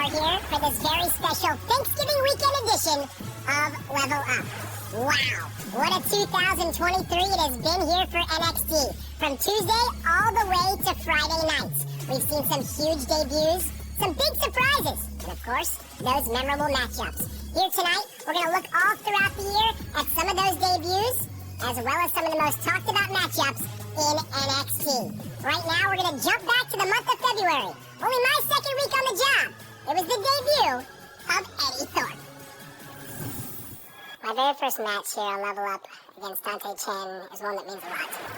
Here for this very special Thanksgiving weekend edition of Level Up. Wow, what a 2023 it has been here for NXT. From Tuesday all the way to Friday nights. We've seen some huge debuts, some big surprises, and of course, those memorable matchups. Here tonight, we're going to look all throughout the year at some of those debuts, as well as some of the most talked about matchups in NXT. Right now, we're going to jump back to the month of February. Only my second week on the job. It was the debut of Eddie Thorpe. My very first match here on Level Up against Dante Chen is one that means a lot to me.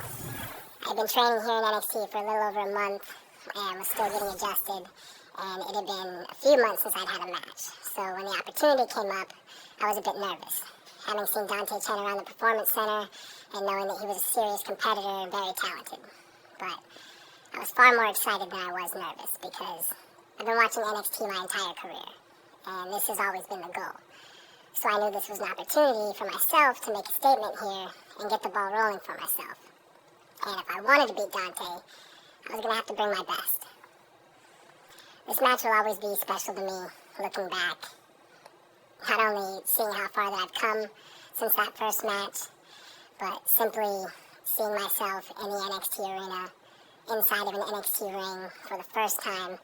I've been training here in NXT for a little over a month and was still getting adjusted, and it had been a few months since I'd had a match. So when the opportunity came up, I was a bit nervous. Having seen Dante Chen around the Performance Center and knowing that he was a serious competitor and very talented. But I was far more excited than I was nervous because I've been watching NXT my entire career, and this has always been the goal. So I knew this was an opportunity for myself to make a statement here and get the ball rolling for myself. And if I wanted to beat Dante, I was going to have to bring my best. This match will always be special to me, looking back. Not only seeing how far that I've come since that first match, but simply seeing myself in the NXT arena, inside of an NXT ring for the first time,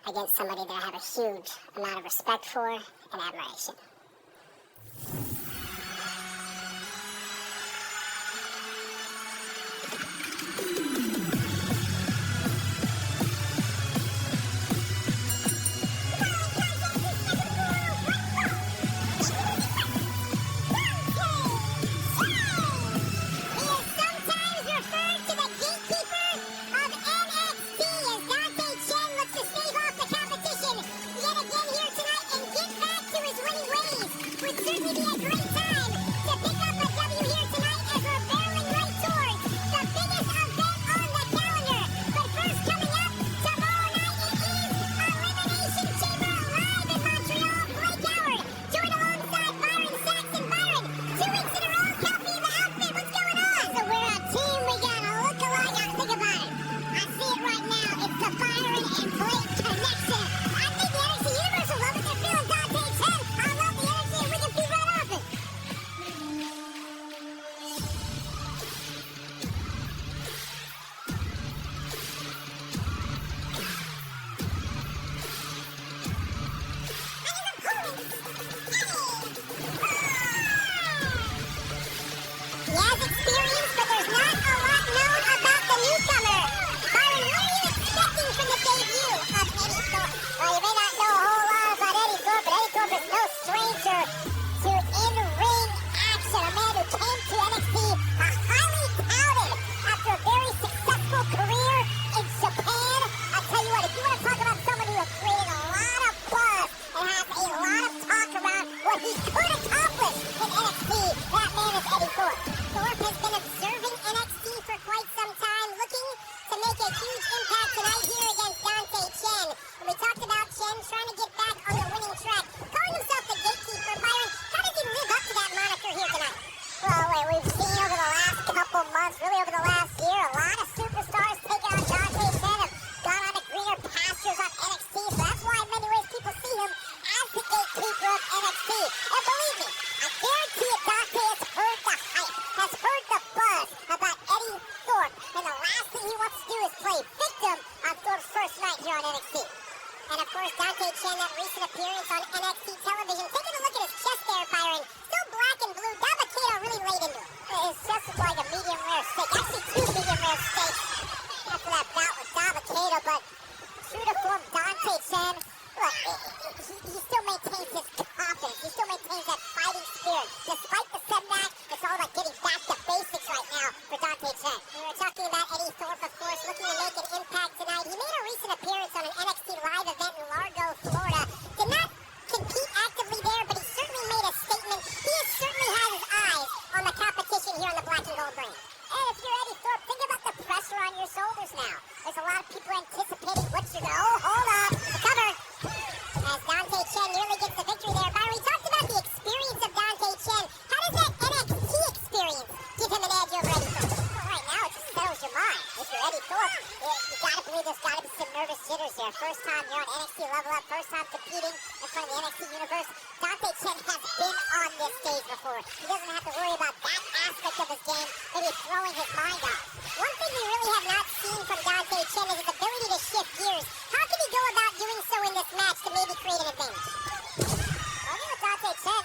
against somebody that I have a huge amount of respect for and admiration. appearance on an NXT Live event in Largo, Florida. Did not compete actively there, but he certainly made a statement. He certainly has his eyes on the competition here on the black and gold brand. And if you're Eddie Thorpe, think about the pressure on your shoulders now. There's a lot of people anticipating what you're going to... Oh, hold up. The cover. As Dante Chen nearly gets the victory there. Byron, we talked about the experience of Dante Chen. How does that NXT experience give him an edge over Eddie Thorpe? Well, right now, it just settles your mind. If you're Eddie Thorpe, you got to believe there's got to be some nervous jitters there. First time you're on NXT Level Up, first time competing in front of the NXT universe. Dante Chen has been on this stage before. He doesn't have to worry about that aspect of his game, maybe throwing his mind off. One thing we really have not seen from Dante Chen is his ability to shift gears. How can he go about doing so in this match to maybe create an advantage? I think with Dante Chen,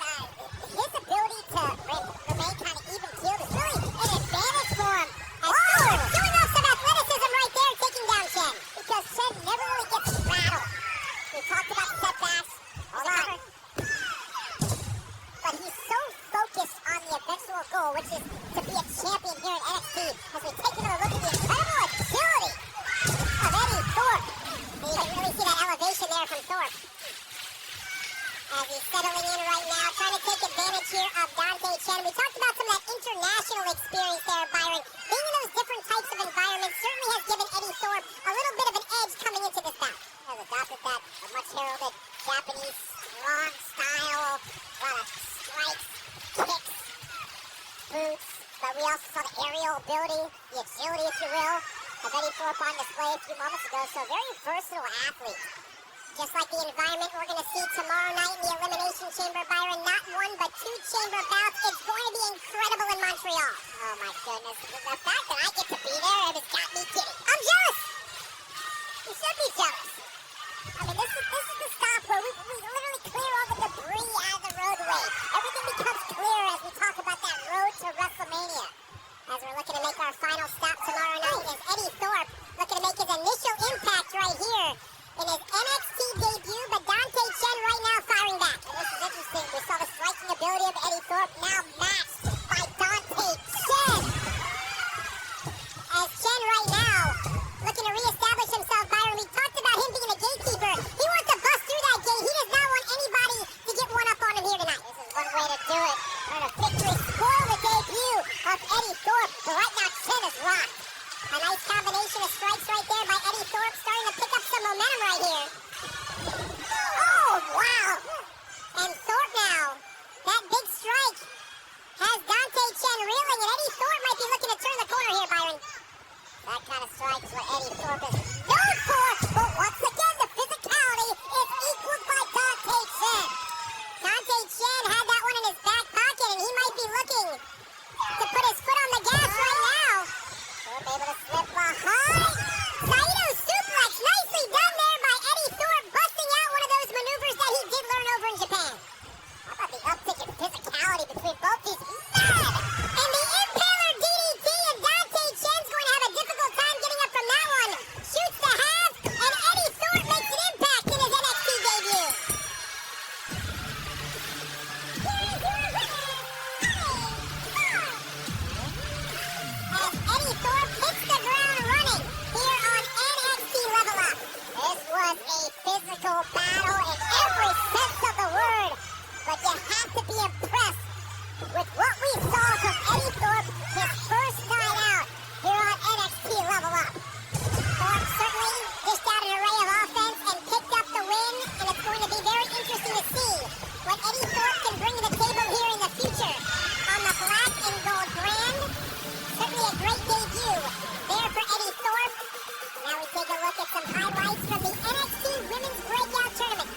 his ability to remain kind of even-keeled is really an advantage for him. Showing off some athleticism right there, taking down Chen. Because Chen never really gets rattled. We talked about setbacks. Hold on. But he's so focused on the eventual goal, which is to be a champion here in NXT. As we take another look at the incredible agility of Eddie Thorpe. And you can really see that elevation there from Thorpe. As he's settling in right now, trying to take advantage here of Dante Chen. We talked about some of that international experience there, Byron. Being in those different types of environments certainly has given Eddie Thorpe a little bit of an edge coming into this bout. He has adopted that much heralded Japanese strong style, a lot of strikes, kicks, boots, but we also saw the aerial ability, the agility, if you will, of Eddie Thorpe on display a few moments ago. So a very versatile athlete. Just like the environment we're going to see tomorrow night in the Elimination Chamber, Byron, not one but two chamber bouts. It's going to be incredible in Montreal. Oh my goodness, the fact that I get to be there, it has got me giddy. I'm jealous! You should be jealous. I mean, this is the stop where we literally clear all the debris out of the roadway. Everything becomes clear as we talk about that road to WrestleMania. As we're looking to make our final stop tomorrow night, is Eddie Thorpe looking to make his initial impact right here in his NXT debut, but Dante Chen right now firing back. And this is interesting. We saw the striking ability of Eddie Thorpe now matched by Dante Chen. As Chen right now looking to reestablish himself, Byron. We talked about him being a gatekeeper. He wants to bust through that gate. He does not want anybody to get one up on him here tonight. This is one way to do it. Earn a victory, spoil the debut of Eddie Thorpe. But right now, Chen is rocked. A nice combination of strikes right there by Eddie Thorpe, starting to pick up some momentum right here. Oh, wow. And Thorpe now, that big strike has Dante Chen reeling, and Eddie Thorpe might be looking to turn the corner here, Byron. That kind of strike is what Eddie Thorpe is known for, but once again, the physicality is equaled by Dante Chen. Dante Chen had that one in his back pocket, and he might be looking to put his foot on the gas right now. Thorpe able to slip behind. Saito suplex, nicely done there by Eddie Thorpe, busting out one of those maneuvers that he did learn over in Japan. How about the uptick in physicality between both these men? And the Impaler DDT, and Dante Chen's going to have a difficult time getting up from that one. Shoots the half, and Eddie Thorpe makes an impact in his NXT debut. As Eddie Thorpe hits the ground running here on NXT Level Up. This was a physical battle in every sense of the word, but you have to be impressed with what we saw from Eddie Thorpe his first night out here on NXT Level Up. Thorpe certainly dished out an array of offense and picked up the win, and it's going to be very interesting to see what Eddie Thorpe can bring to the table here in the future on the black and gold brand. Certainly a great debut there for Eddie Thorpe. Now we take a look at some highlights from the NXT Women's Breakout Tournament.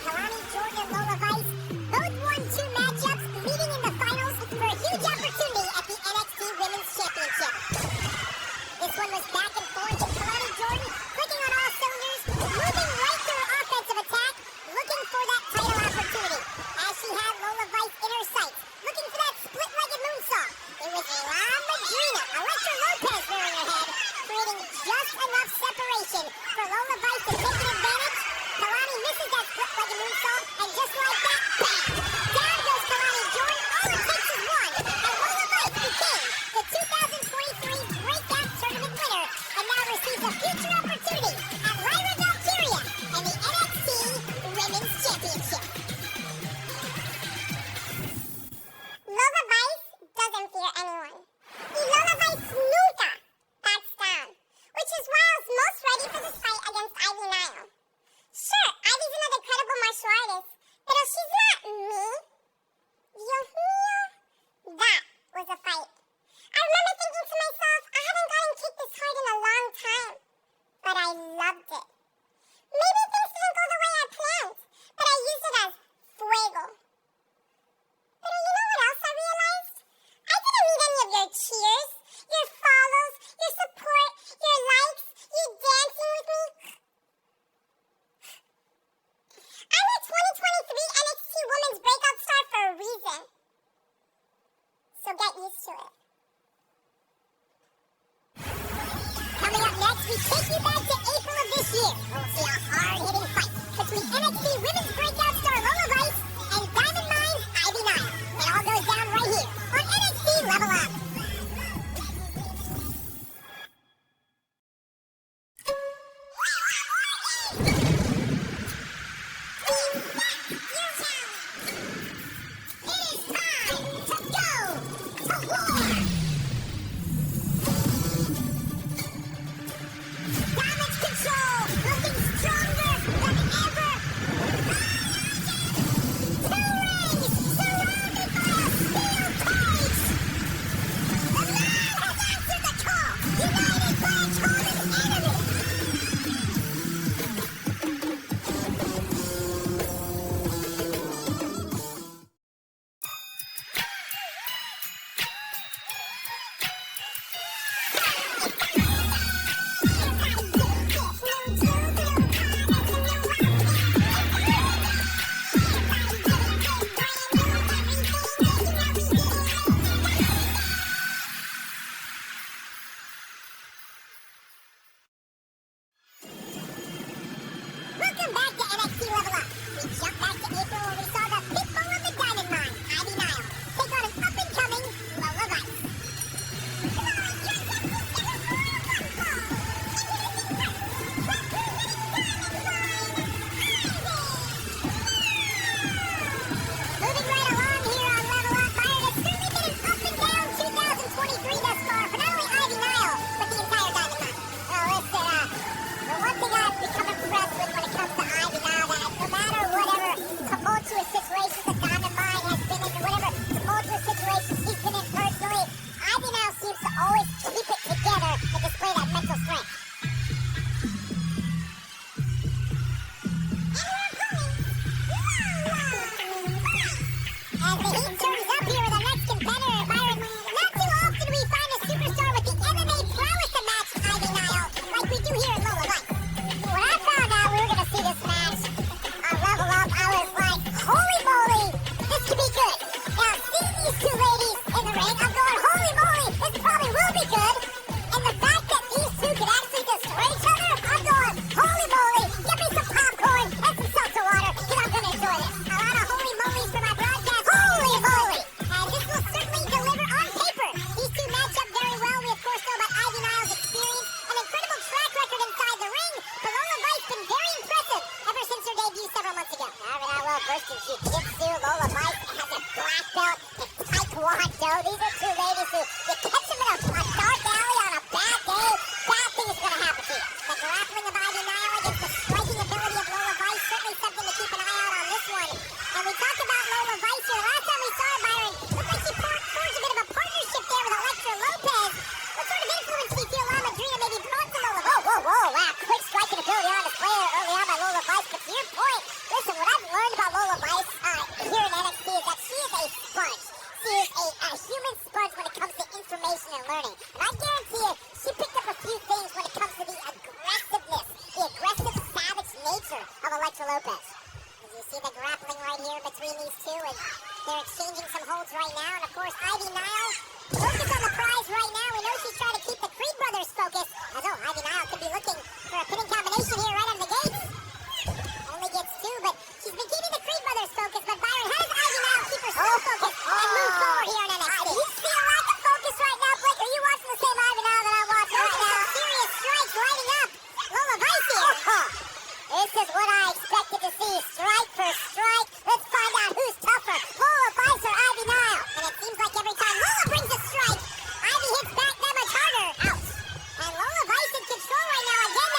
Kalani Jordan and Lola Vice both won 2 matchups, meeting in the finals for a huge opportunity at the NXT Women's loved it. Maybe things didn't go the way I planned, but I used it as fuego. But you know what else I realized? I didn't need any of your cheers, your follows, your support, your likes, you dancing with me. I'm a 2023 NXT Women's Breakout Star for a reason. So get used to it. Coming up next, we take you back to April of this year. We'll see a hard-hitting fight between NXT Women's Breakout Star Lola Vice and Diamond Mine Ivy Nile. It all goes down right here on NXT Level Up.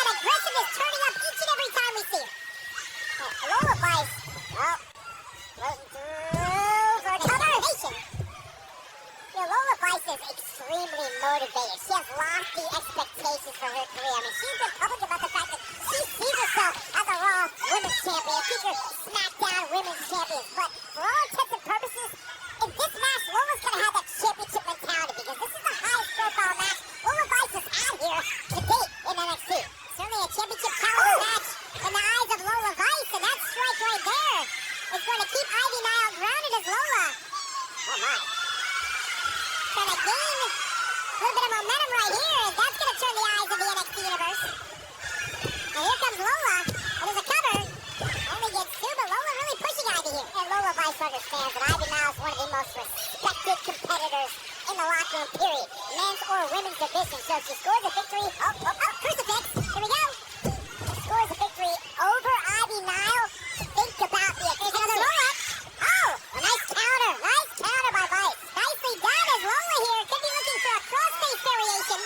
Aggressive caliber match in the eyes of Lola Vice, and that strike right there is going to keep Ivy Nile grounded as Lola. Oh my. Trying to gain a little bit of momentum right here, and that's going to turn the eyes of the NXT universe. And here comes Lola, and there's a cover. Only gets two, but Lola really pushing Ivy here. And Lola Vice understands that Ivy Nile is one of the most respected competitors in the locker room, period. Men's or women's division. So she scores a victory. Crucifix. Here we go. She scores a victory over Ivy Nile. Think about the occasion of the roll-up. Oh, a nice counter. Nice counter by Vice. Nicely done as Lola here could be looking for a cross-face variation.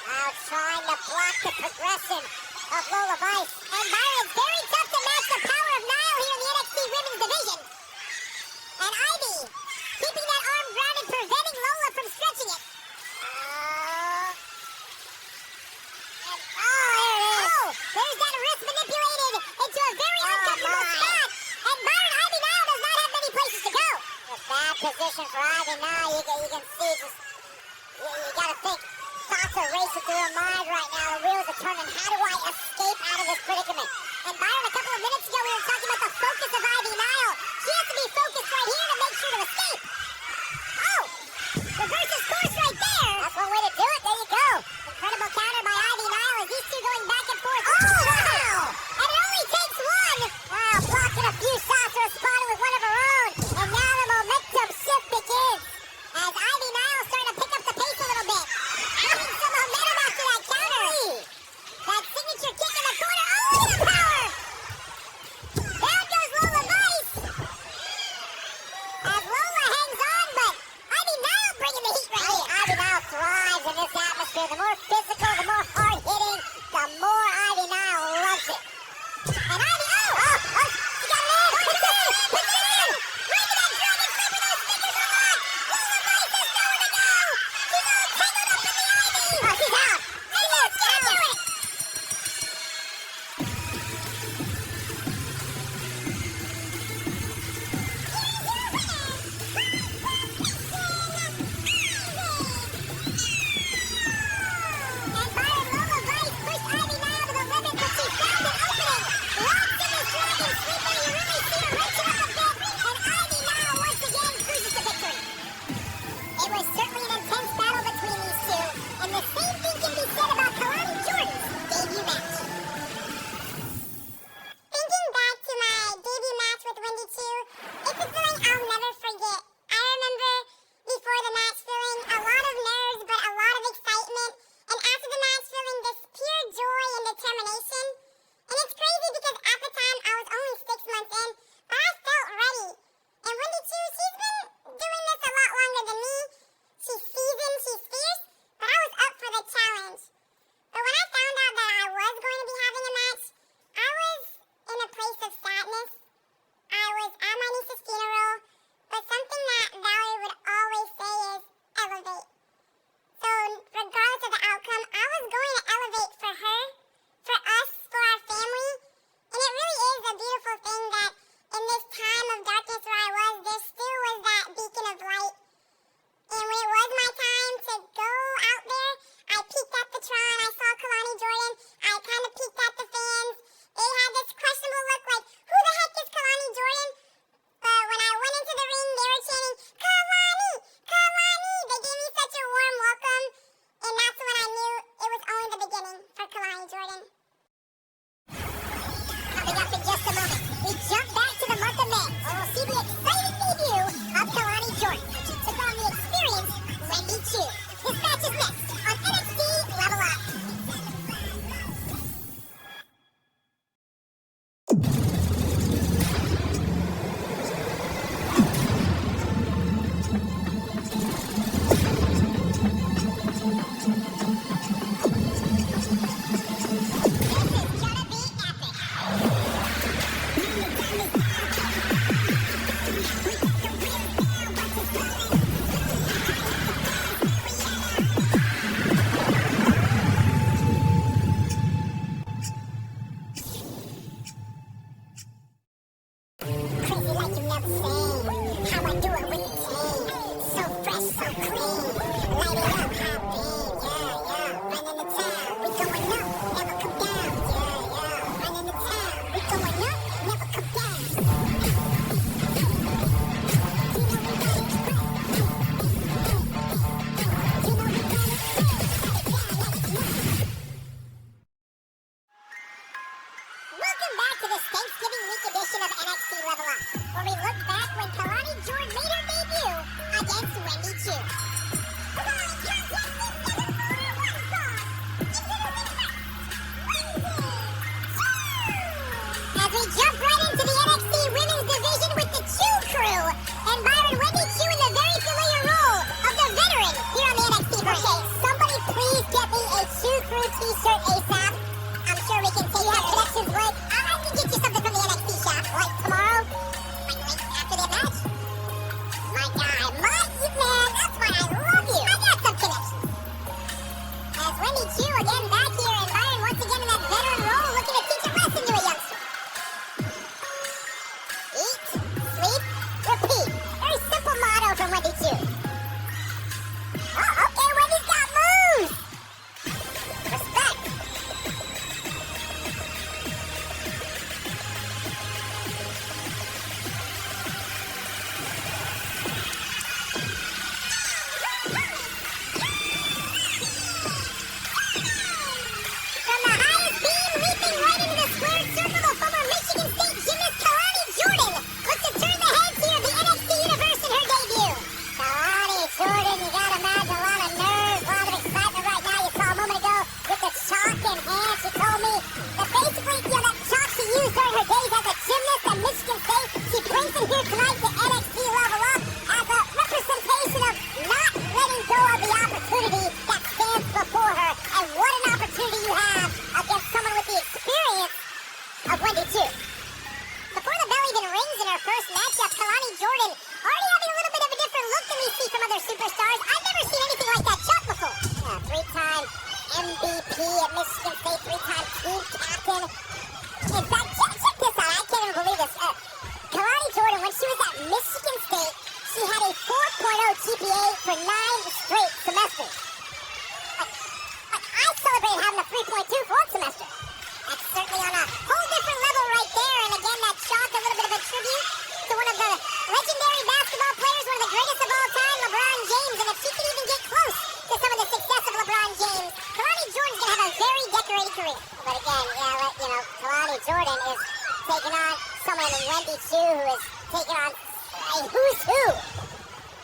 Now trying to block the progression of Lola Vice. And Byron, it's very tough to match the power of Nile here in the NXT women's division. And Ivy keeping that arm grounded, preventing Lola from stretching it. There's that wrist manipulated into a very uncomfortable spot. And Byron, Ivy Nile does not have many places to go. A bad position for Ivy Nile. You can see just, you gotta think. Thoughts are racing through her mind right now. The wheels are turning. How do I escape out of this predicament? And Byron, a couple of minutes ago, we were talking about the focus of Ivy Nile. She has to be focused right here to make sure to escape. Oh, reverses course right there. That's one way to do it. There you go. Incredible counter by Ivy Nile as these two going back and forth. Oh, wow. And it only takes one. Wow, blocking a few shots, responding with one of her own. And now the momentum shift begins as Ivy Nile starting to pick up the pace a little bit. Having some momentum after that counter. That signature kick in the corner. Oh, Welcome back to this Thanksgiving week edition of NXT Level Up, where we look back when Kalani Jordan made her debut against Wendy Chu. As we jump right into the NXT Women's Division with the Chu Crew, and Byron, Wendy Chu in the very familiar role of the veteran here on the NXT brand. Okay, somebody please get me a Chu Crew t-shirt ASAP. I'm sure we can take you have connections with. I can get you something from the NXT shop, like tomorrow, like after the match. My guy, man, that's why I love you. I got some connections. As Wendy Chu again back here, and Byron once again in that veteran role, looking to teach a lesson to a youngster. Eat, sleep, repeat. Very simple motto from Wendy Chu. Oh, okay, Wendy's got moves. Respect. From the highest beam, leaping right into the squared circle of former Michigan State gymnast Kalani Jordan looks to turn the heads here of the NXT Universe in her debut. Kalani Jordan, you gotta imagine a lot of nerves, a lot of excitement right now. You saw a moment ago with the chalk in hand. She told me that basically, that chalk she used during her days as a gymnast at Michigan State, she brings it here tonight to NXT Level Up as a representation of not letting go of the opportunity that stands before her. And what an opportunity you have against someone with the experience of Wendy Chu. Before the bell even rings in her first matchup, Kalani Jordan already having a little bit of a different look than we see from other superstars. I've never seen anything like that shot before. Yeah, three-time MVP at Michigan State, three-time team captain. In fact, check this out. I can't even believe this. Kalani Jordan, when she was at Michigan State, she had a 4.0 GPA for 9 straight semesters. I celebrated having a 3.2 fourth semester. That's certainly on a whole different level right there. And again, that shot, a little bit of a tribute to one of the legendary basketball players, one of the greatest of all time, LeBron James. And if she could even get close to some of the success of LeBron James, Kalani Jordan's going to have a very decorated career. But again, Kalani Jordan is taking on someone in Wendy Chu who is taking on a who's who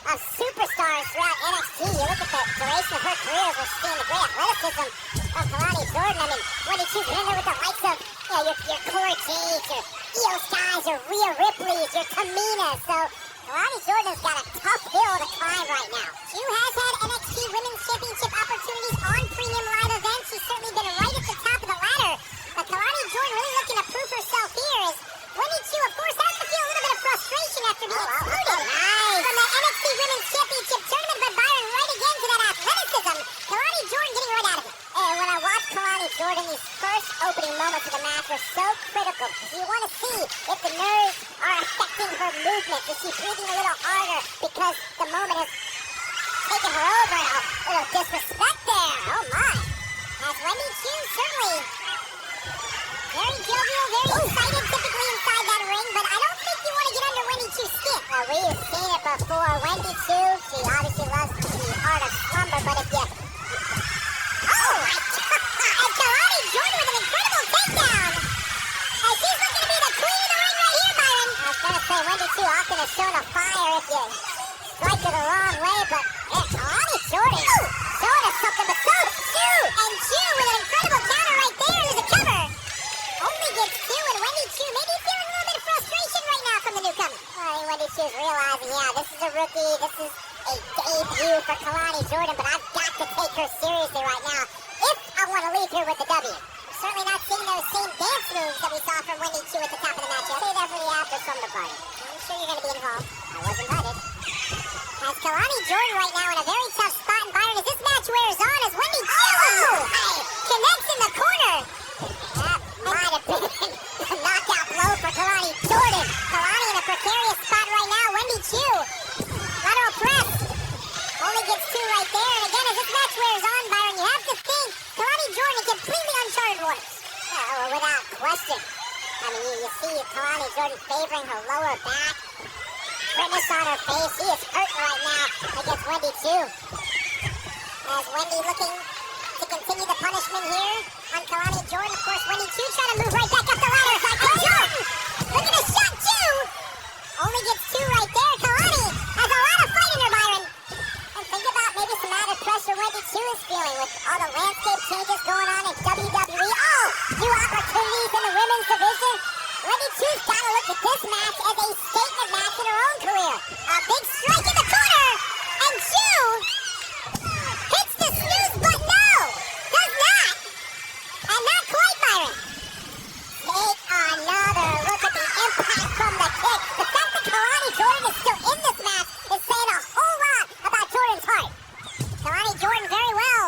of superstars throughout NXT. You look at the duration of her career, we're seeing the great athleticism of Kalani Jordan. I mean, Wendy Chu's been in there with the likes of your Cora Jades, your Io Skies, your Rhea Ripley's, your Tamina. So Kalani Jordan's got a tough hill to climb right now. Chu has had NXT Women's Championship opportunities on premium live events. She's certainly been right at the top of the ladder. But Kalani Jordan really looking to prove herself here as Wendy Chu, of course, has to feel a little bit of frustration after being excluded from the NXT Women's Championship tournament. But Byron, right again to that athleticism. Kalani Jordan getting right out of it. And when I watched Kalani Jordan, these first opening moments of the match were so critical. You want to see if the nerves are affecting her movement. Is she breathing a little harder because the moment has taken her over? A little disrespect there. Oh my. As Wendy Chu certainly very jovial, very excited typically inside that ring, but I don't think you want to get under Wendy Chu's skin. Well, we've seen it before. Wendy Chu, she obviously loves the art of slumber, but if you... Oh my God! And Kalani Jordan with an incredible takedown! And she's looking to be the queen of the ring right here, Byron! I was going to say, Wendy Chu often has shown a fire if you strike her the wrong way, but Kalani Jordan showing us something, but so Chu! And Chu with an incredible counter right there, there's a cover! Only gets two, and Wendy Chu maybe feeling a little bit of frustration right now from the newcomer. I think Wendy Chu's realizing, this is a rookie, this is a debut for Kalani Jordan, but I've got to take her seriously right now if I want to leave here with the W. I'm certainly not seeing those same dance moves that we saw from Wendy Chu at the top of the match. I'll say that for the after slumber party. I'm sure you're going to be involved. I was invited. As Kalani Jordan right now in a very tough spot, and Byron, as this match wears on, as Wendy Chu connects in the corner. Might have been a knockout blow for Kalani Jordan. Kalani in a precarious spot right now. Wendy Chu, lateral press. Only gets two right there. And again, as this match wears on, Byron, you have to think Kalani Jordan in completely uncharted waters. Well, without question. I mean, you see Kalani Jordan favoring her lower back. Redness on her face. She is hurt right now against Wendy Chu. As Wendy looking to continue the punishment here on Kalani Jordan. Of course, Wendy Chu trying to move right back up the ladder. opportunities in the women's division. Wendy Chu's gotta look at this match as a statement match in her own career. A big strike in the corner, and Chu hits the snooze button. No, does not, and not quite, Byron. Take another look at the impact from the kick. The fact that Kalani Jordan is still in this match is saying a whole lot about Jordan's heart. Kalani Jordan very well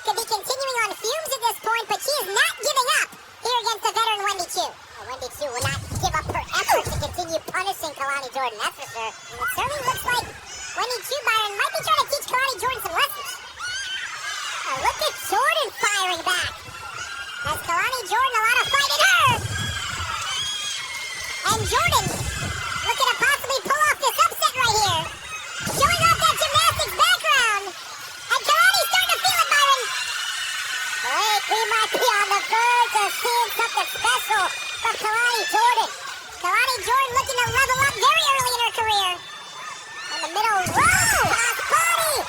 could be continuing on fumes at this point, but she is not giving up here against the veteran Wendy Chu. Well, Wendy Chu will not give up her effort to continue punishing Kalani Jordan, that's for sure. And it certainly looks like Wendy Chu, Byron, might be trying to teach Kalani Jordan some lessons. Oh, look at Jordan firing back. Has Kalani Jordan a lot of fight in her? And Jordan looking to possibly pull off this upset right here. Showing off that gymnastics background. And Kalani's starting to feel it, Byron. Wait, we might be on the verge of seeing something special from Kalani Jordan. Kalani Jordan looking to level up very early in her career. In the middle, whoa! Cross body!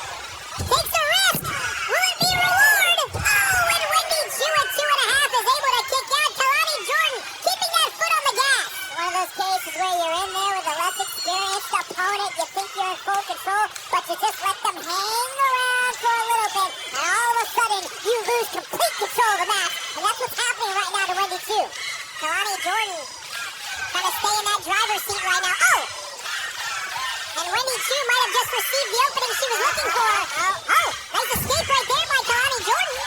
Takes a risk! Will it be a reward? Oh, and Wendy Chu at 2.5 is able to kick out. Kalani Jordan keeping that foot on the gas. One of those cases where you're in there with a less experienced opponent, you think you're in full control, but you just let them hang around for a little bit, and all of a sudden, you lose complete control of the match, and that's what's happening right now to Wendy Chu. Kalani Jordan trying to stay in that driver's seat right now. Oh! And Wendy Chu might have just received the opening she was looking for. Oh, nice escape right there by Kalani Jordan.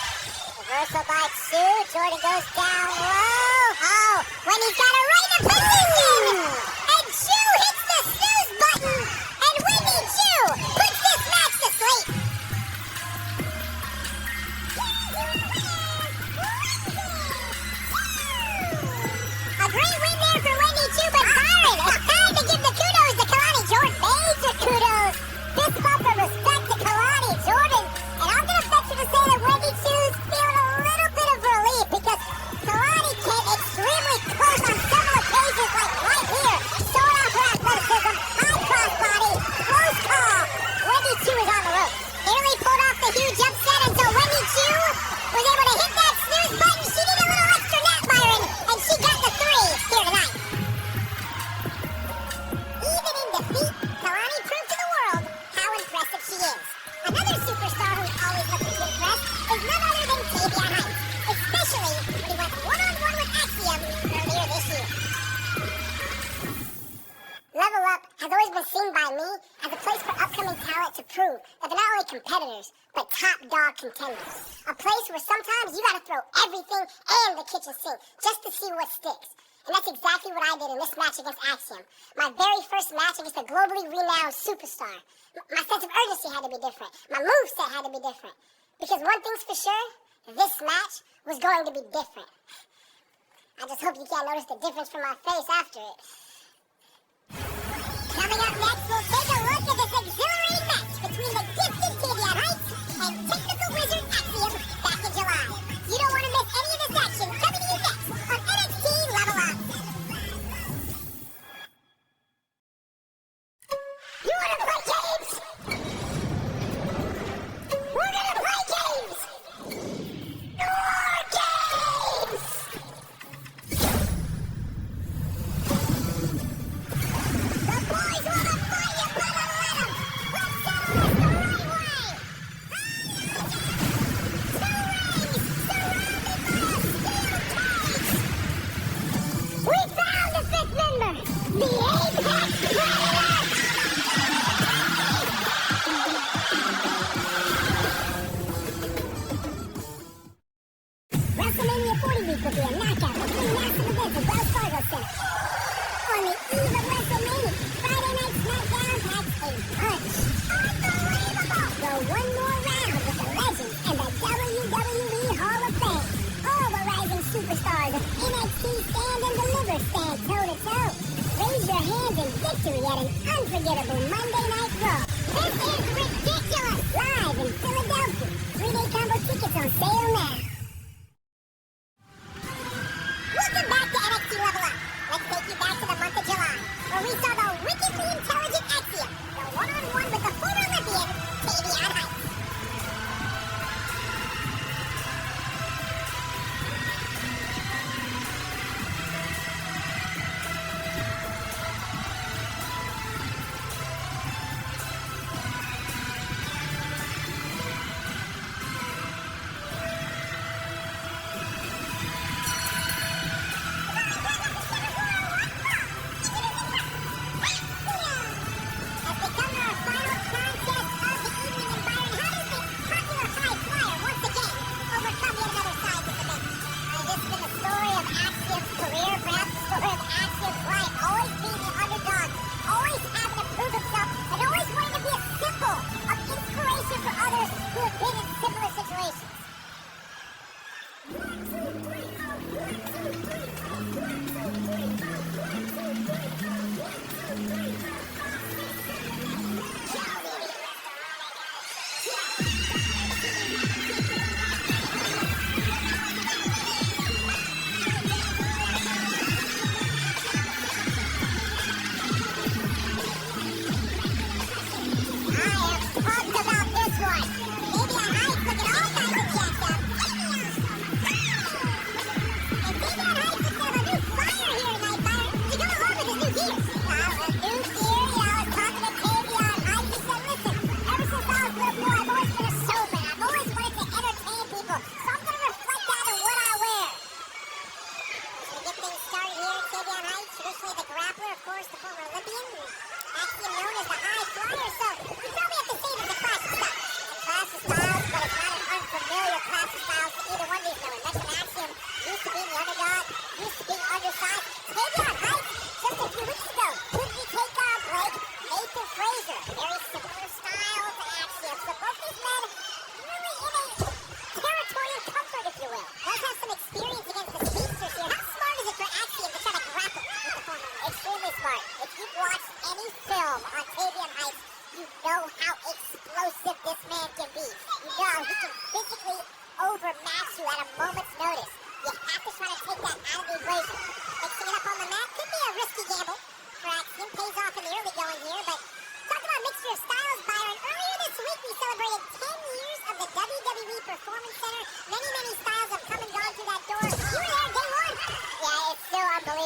Reversal by Chu. Jordan goes down low. Oh, Wendy's got her right in position. And Chu hits the snooze button. And Wendy Chu puts this match to sleep. A great win there for Wendy Chu, but Byron, it's time to give the kudos to Kalani Jordan. Major kudos. Fist bump of respect to Kalani Jordan. And I'm going to venture to say that Wendy Chu's feeling a little bit of relief because Kalani came extremely close on several occasions, like right here. Showing off her athleticism, high crossbody, close call. Wendy Chu is on the rope. Nearly pulled off the huge upset until Wendy Chu was able to hit that snooze button. She needed a little extra nap, Byron, and she got the 3 here tonight. Even in defeat, Kalani proved to the world how impressive she is. Another superstar who's always looking to impress is none other than Tavion Heights, especially when he went one-on-one with Axiom earlier this year. Level Up has always been seen by me as a place for upcoming talent to prove that they're not only competitors, but top dog contenders. A place where sometimes you gotta throw everything and the kitchen sink just to see what sticks. And that's exactly what I did in this match against Axiom. My very first match against a globally renowned superstar. My sense of urgency had to be different. My moveset had to be different. Because one thing's for sure, this match was going to be different. I just hope you can't notice the difference from my face after it. Coming up next, we'll take a look at this exhilarating match between the gifted Tavion Heights and technical wizard Axiom back in July. You don't want to miss any of this action coming to you next on NXT.Levelup. You want to play games? We're gonna play games! More games! The boys want to fight, you better let them! Let's settle this the right way! We found the 5th member! The Apex Predator! WrestleMania 40 week will be a knockout of 3 massive events at Wells Fargo Center. On the eve of WrestleMania, Friday Night SmackDown packs a punch. Unbelievable! Go one more round with the legends and the WWE Hall of Fame. All the rising superstars of NXT Stand and Deliver stand toe-to-toe. Raise your hands in victory at an unforgettable Monday Night Raw. This is ridiculous! Live in Philadelphia. 3-day combo tickets on sale now. Welcome back to NXT.Levelup. Let's take you back to the month of July, where we saw the wickedly intelligent Axiom go one-on-one with the former Olympian, Tavion Heights.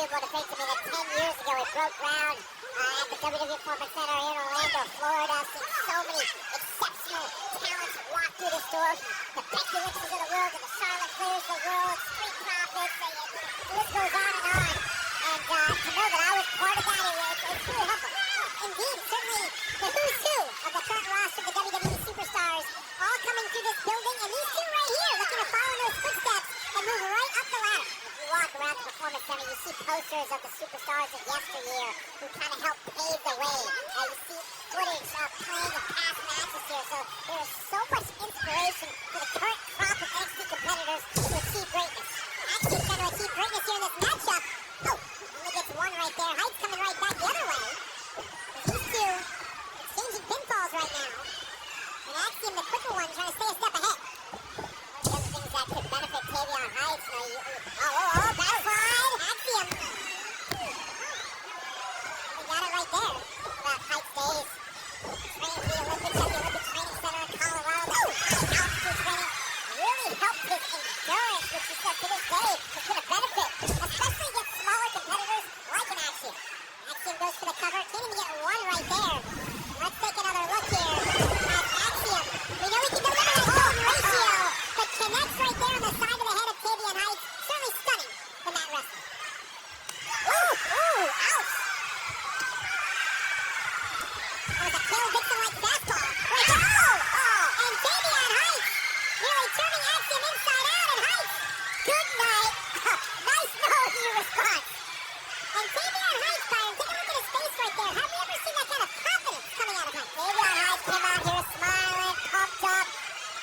able to think to me that 10 years ago it broke ground at the WWE Performance Center here in Orlando, Florida. I've seen so many exceptional talents walk through this door. The Becky Lynch's of the world, and the Charlotte Flairs of the world, Street Profits, the list goes on and on. And to know that I was part of that, it's really humble. Indeed, certainly the who's who of the current roster of the WWE superstars all coming through this building, and these two right here looking to follow in those footsteps and move right up the ladder. If you walk around the Performance Center, you see posters of the superstars of yesteryear who kind of helped pave the way. You see footage of playing in past matches here, so there is so much inspiration for the current crop of NXT competitors to achieve greatness. Actually, trying to achieve greatness here in this matchup. Oh, only gets one right there. Height's coming right back the other way. These two exchanging pinfalls right now. And Axiom, the quicker one, trying to stay a step ahead. One of the other things that could benefit Tavion Heights. Backslide! Axiom. We got it right there. About Heights days. Training for the Olympics at the Olympic Training Center in Colorado. Altitude training really helped his endurance, which he said to this day is going to benefit, especially against smaller competitors like an Axiom. Axiom goes for the cover. Can't even get one right there. Let's take another look here at Axiom. We know he can deliver that golden ratio, but connects right there on the side of the head of Tavion Heights. Certainly stunning from that wrestler. Ooh, ouch. That was a Kale Dixon-like fastball. And Tavion Heights nearly turning Axiom inside out, and Heights, good night. Nice no-you response. And Tavion Heights, Byron, take a look at his face right there. Have you ever seen that kind of confidence coming out of him? Tavion Heights came out here smiling, pumped up.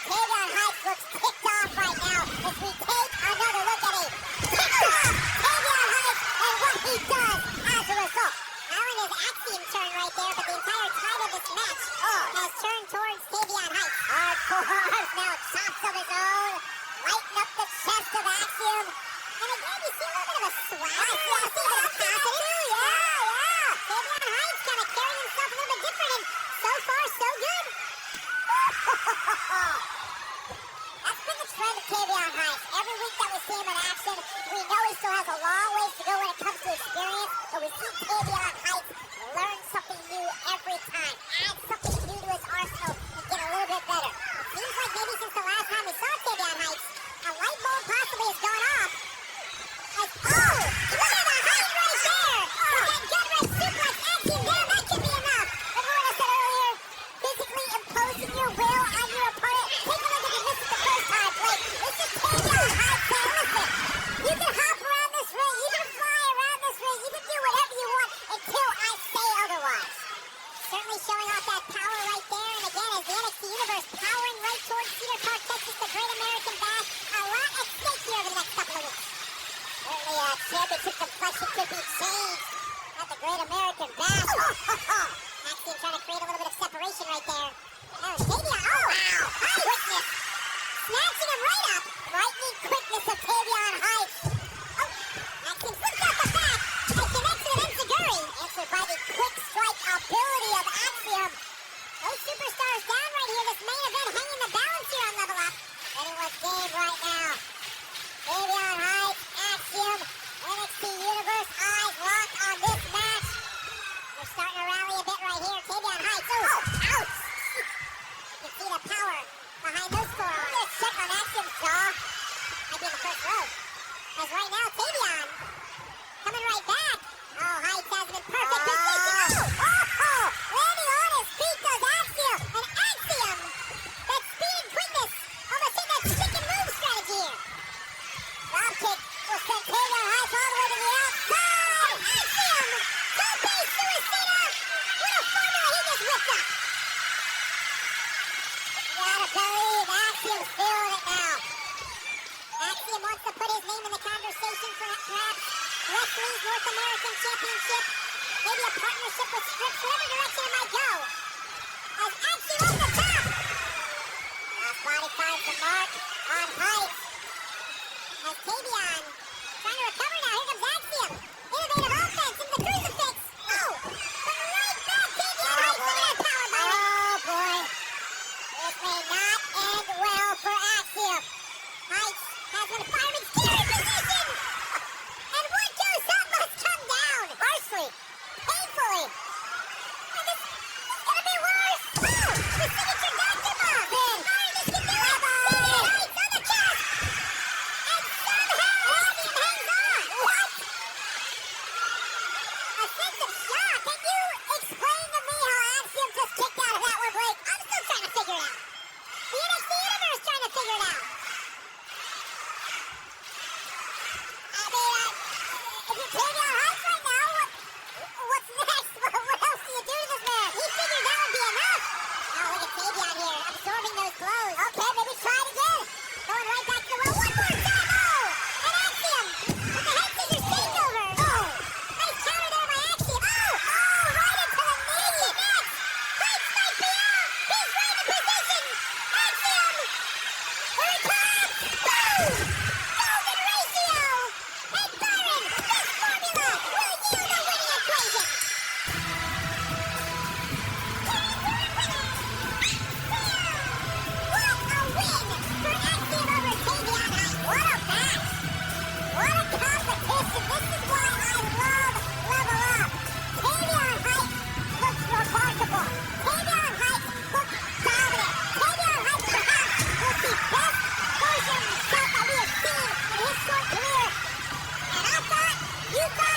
Tavion Heights looks ticked off right now as we take another look at a ticked off Tavion Heights and what he does as a result. Now in his Axiom turn right there, but the entire tide of this match has turned towards Tavion Heights. Hardcore now chops of his own, lighting up the chest of Axiom. And again, you see a little bit of a swag. I see a little bit of confidence. Yeah. Tavion Heights kind of carrying himself a little bit different, and so far, so good. That's been the trend of Tavion Heights. Every week that we see him in action, we know he still has a long ways to go when it comes to experience, but we see Tavion Heights learn something new every time, add something new to his arsenal, and get a little bit better. It seems like maybe since the last time we saw Tavion Heights, a light bulb possibly has gone off. Look at the height right there! With that gut right suplex, Axiom down, that could be enough. Remember what I said earlier? Physically imposing your will on your opponent. Take a look if you missed it the first time, Blake. This is Tavion Heights saying, listen, you can hop around this ring, you can fly around this ring, you can do whatever you want until I say otherwise. Certainly showing off that power right there, and again, as the NXT Universe powering right towards Cedar Park, Texas, the Great American Bash, a lot at stake here over the next couple of weeks. Certainly a championship complexion could be changed at the Great American Bash. Axiom trying to create a little bit of separation right there. Oh, Tavion, wow, quickness. Snatching him right up. Lightning quickness of Tavion Heights. Axiom flips out the back and connects with Enziguri. Answered by the quick strike ability of Axiom. Those superstars down right here. This main event hanging the balance here on Level Up. Anyone's game right now. Tavion Heights, Axiom, NXT Universe, eyes locked on this match. We're starting to rally a bit right here. Tavion Heights, ouch! You can see the power behind those forearms. Let's check on Axiom's jaw. Might be in the first row. As right now, Tavion coming right back. Heights has him in perfect position. Landing on his feet does Axiom. And Axiom, that speed and quickness, almost hit that chicken move strategy here. Drop kick will send Tavion Heights all the way to the outside. Axiom, Tope Suicida. What a formula he just whipped up. You gotta believe Axiom's feeling it now. Axiom wants to put his name in the conversation for perhaps Wrestling's North American Championship. Maybe a partnership with Scripps, whatever direction it might go. As Axiom over the top. Last body finds the mark on Heights. As Tavion trying to recover now. Here comes Axiom. Innovative offense into the crucifix. But right back, Tavion Heights. Look at that power, Byron. Oh, boy. This may not end well for Axiom. Heights has been firing scary position. And what goes up must superstar.